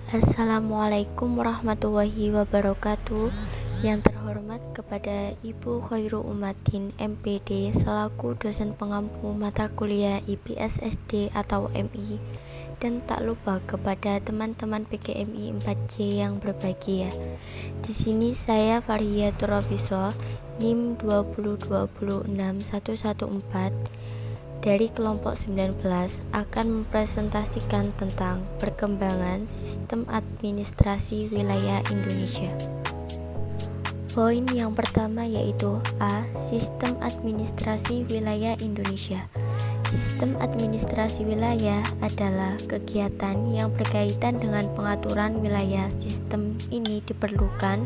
Assalamualaikum warahmatullahi wabarakatuh. Yang terhormat kepada Ibu Khairul Umadin MPD selaku dosen pengampu mata kuliah IPS SD atau MI, dan tak lupa kepada teman-teman PKMI 4C yang berbahagia. Di sini saya Fariyatul Robiso, NIM 2026114 dari kelompok 19 akan mempresentasikan tentang perkembangan sistem administrasi wilayah Indonesia. Poin yang pertama yaitu A. Sistem administrasi wilayah Indonesia. Sistem administrasi wilayah adalah kegiatan yang berkaitan dengan pengaturan wilayah. Sistem ini diperlukan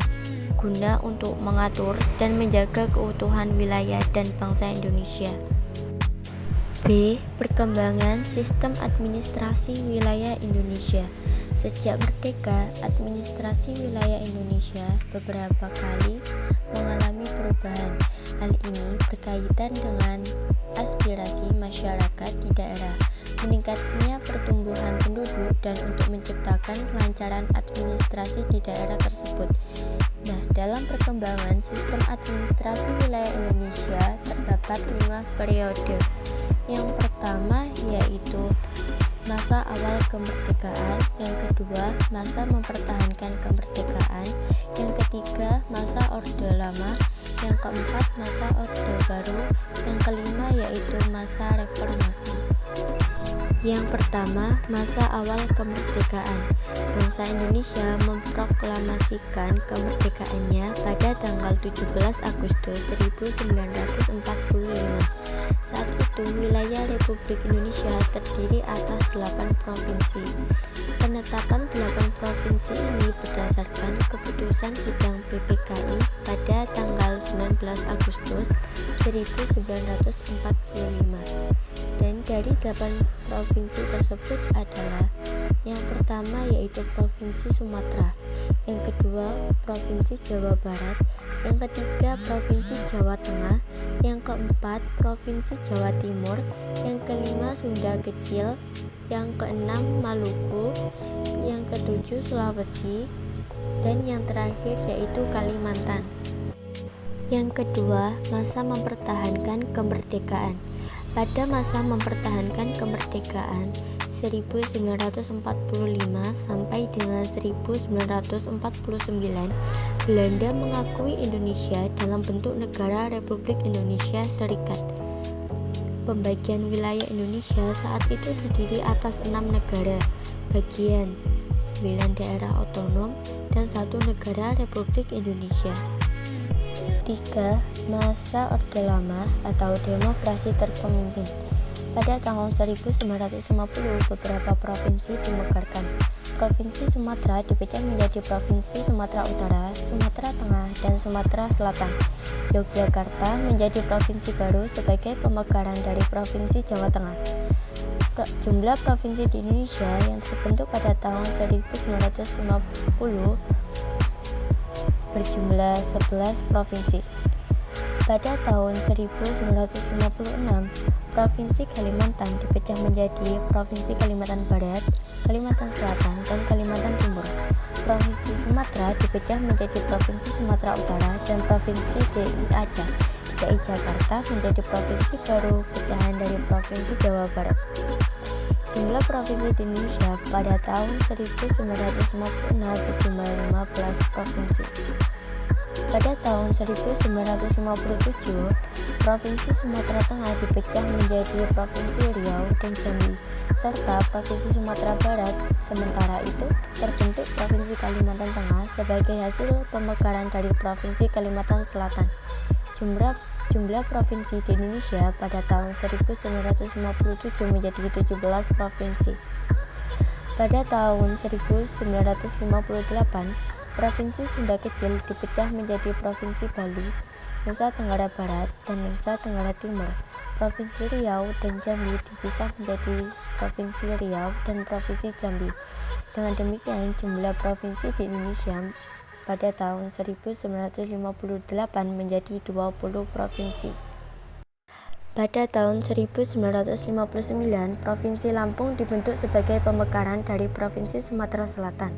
guna untuk mengatur dan menjaga keutuhan wilayah dan bangsa Indonesia. B. Perkembangan sistem administrasi wilayah Indonesia. Sejak merdeka, administrasi wilayah Indonesia beberapa kali mengalami perubahan. Hal ini berkaitan dengan aspirasi masyarakat di daerah, meningkatnya pertumbuhan penduduk, dan untuk menciptakan kelancaran administrasi di daerah tersebut. Nah, dalam perkembangan sistem administrasi wilayah Indonesia terdapat 5 periode. Yang pertama yaitu masa awal kemerdekaan, yang kedua masa mempertahankan kemerdekaan, yang ketiga masa Orde Lama, yang keempat masa Orde Baru, yang kelima yaitu masa reformasi. Yang pertama, masa awal kemerdekaan. Bangsa Indonesia memproklamasikan kemerdekaannya pada tanggal 17 Agustus 1945. Saat itu, wilayah Republik Indonesia terdiri atas 8 provinsi. Penetapan 8 provinsi ini berdasarkan keputusan sidang PPKI pada tanggal 19 Agustus 1945. Dan dari 8 provinsi tersebut adalah yang pertama yaitu Provinsi Sumatera, yang kedua Provinsi Jawa Barat, yang ketiga Provinsi Jawa Tengah, yang keempat Provinsi Jawa Timur, yang kelima Sunda Kecil, yang keenam Maluku, yang ketujuh Sulawesi, dan yang terakhir yaitu Kalimantan. Yang kedua, masa mempertahankan kemerdekaan. Pada masa mempertahankan kemerdekaan 1945 sampai dengan 1949, Belanda mengakui Indonesia dalam bentuk negara Republik Indonesia Serikat. Pembagian wilayah Indonesia saat itu terdiri atas 6 negara bagian, 9 daerah otonom, dan 1 negara Republik Indonesia. 3. Masa Orde Lama atau demokrasi terpemimpin. Pada tahun 1950, beberapa provinsi dimekarkan. Provinsi Sumatera dipecah menjadi Provinsi Sumatera Utara, Sumatera Tengah, dan Sumatera Selatan. Yogyakarta menjadi provinsi baru sebagai pemekaran dari Provinsi Jawa Tengah. Jumlah provinsi di Indonesia yang terbentuk pada tahun 1950 berjumlah 11 provinsi. Pada tahun 1956, Provinsi Kalimantan dipecah menjadi Provinsi Kalimantan Barat, Kalimantan Selatan, dan Kalimantan Timur. Provinsi Sumatera dipecah menjadi Provinsi Sumatera Utara dan Provinsi DKI Aceh. DKI Jakarta menjadi provinsi baru pecahan dari Provinsi Jawa Barat. Jumlah provinsi di Indonesia pada tahun 1950 berjumlah 15 provinsi. Pada tahun 1957, Provinsi Sumatera Tengah dipecah menjadi Provinsi Riau dan Jambi, serta Provinsi Sumatera Barat. Sementara itu, terbentuk Provinsi Kalimantan Tengah sebagai hasil pemekaran dari Provinsi Kalimantan Selatan. Jumlah provinsi di Indonesia pada tahun 1957 menjadi 17 provinsi. Pada tahun 1958, Provinsi Sunda Kecil dipecah menjadi Provinsi Bali, Nusa Tenggara Barat, dan Nusa Tenggara Timur. Provinsi Riau dan Jambi dipisah menjadi Provinsi Riau dan Provinsi Jambi. Dengan demikian, jumlah provinsi di Indonesia pada tahun 1958 menjadi 20 provinsi. Pada tahun 1959, Provinsi Lampung dibentuk sebagai pemekaran dari Provinsi Sumatera Selatan.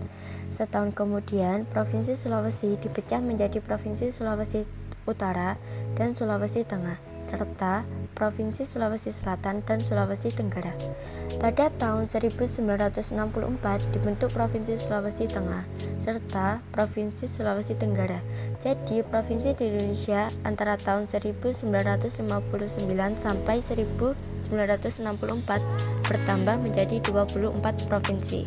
Setahun kemudian, Provinsi Sulawesi dipecah menjadi Provinsi Sulawesi Utara dan Sulawesi Tengah, serta Provinsi Sulawesi Selatan dan Sulawesi Tenggara. Pada tahun 1964 dibentuk Provinsi Sulawesi Tengah serta Provinsi Sulawesi Tenggara. Jadi provinsi di Indonesia antara tahun 1959 sampai 1964 bertambah menjadi 24 provinsi.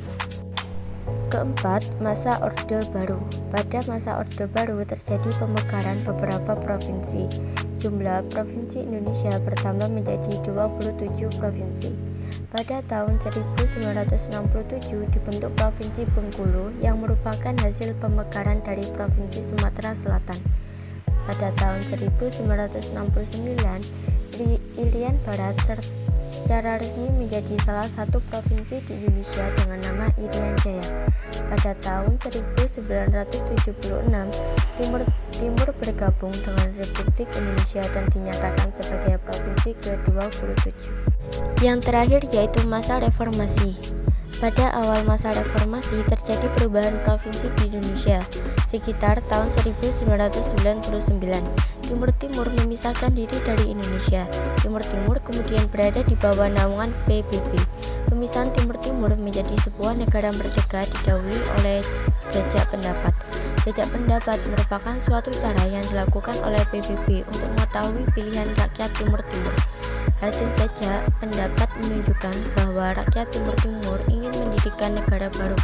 Keempat, masa Orde Baru. Pada masa Orde Baru terjadi pemekaran beberapa provinsi. Jumlah provinsi Indonesia bertambah menjadi 27 provinsi. Pada tahun 1967 dibentuk Provinsi Bengkulu yang merupakan hasil pemekaran dari Provinsi Sumatera Selatan. Pada tahun 1969, Irian Barat secara resmi menjadi salah satu provinsi di Indonesia dengan nama Irian Jaya. Pada tahun 1976, Timur bergabung dengan Republik Indonesia dan dinyatakan sebagai provinsi ke-27. Yang terakhir yaitu masa reformasi. Pada awal masa reformasi terjadi perubahan provinsi di Indonesia sekitar tahun 1999. Timur Timur memisahkan diri dari Indonesia. Timur Timur kemudian berada di bawah naungan PBB. Pemisahan Timur Timur menjadi sebuah negara merdeka didahului oleh jajak pendapat. Jajak pendapat merupakan suatu cara yang dilakukan oleh PBB untuk mengetahui pilihan rakyat Timur Timur. Hasil jajak pendapat menunjukkan bahwa rakyat Timur Timur ingin mendirikan negara baru.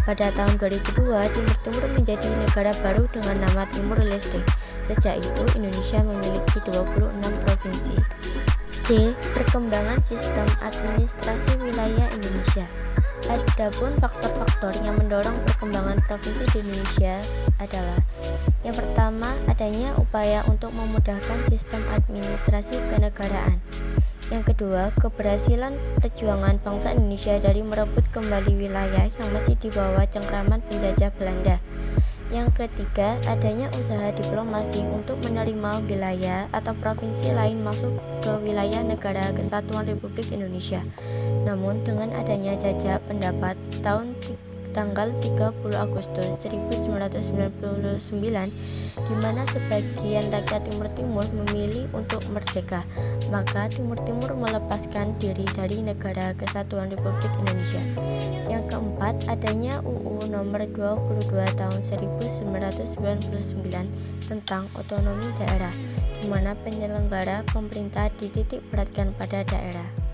Pada tahun 2002, Timur Timur menjadi negara baru dengan nama Timur Leste. Sejak itu, Indonesia memiliki 26 provinsi. C. Perkembangan sistem administrasi wilayah Indonesia. Adapun faktor-faktor yang mendorong perkembangan provinsi di Indonesia adalah: yang pertama, adanya upaya untuk memudahkan sistem administrasi kenegaraan. Yang kedua, keberhasilan perjuangan bangsa Indonesia dari merebut kembali wilayah yang masih di bawah cengkraman penjajah Belanda. Yang ketiga, adanya usaha diplomasi untuk menerima wilayah atau provinsi lain masuk ke wilayah Negara Kesatuan Republik Indonesia. Namun dengan adanya jajak pendapat tanggal 30 Agustus 1999 di mana sebagian rakyat Timur Timur memilih untuk merdeka, maka Timur Timur melepaskan diri dari Negara Kesatuan Republik Indonesia. Yang keempat, adanya UU Nomor 22 Tahun 1999 tentang otonomi daerah, di mana penyelenggara pemerintah dititik beratkan pada daerah.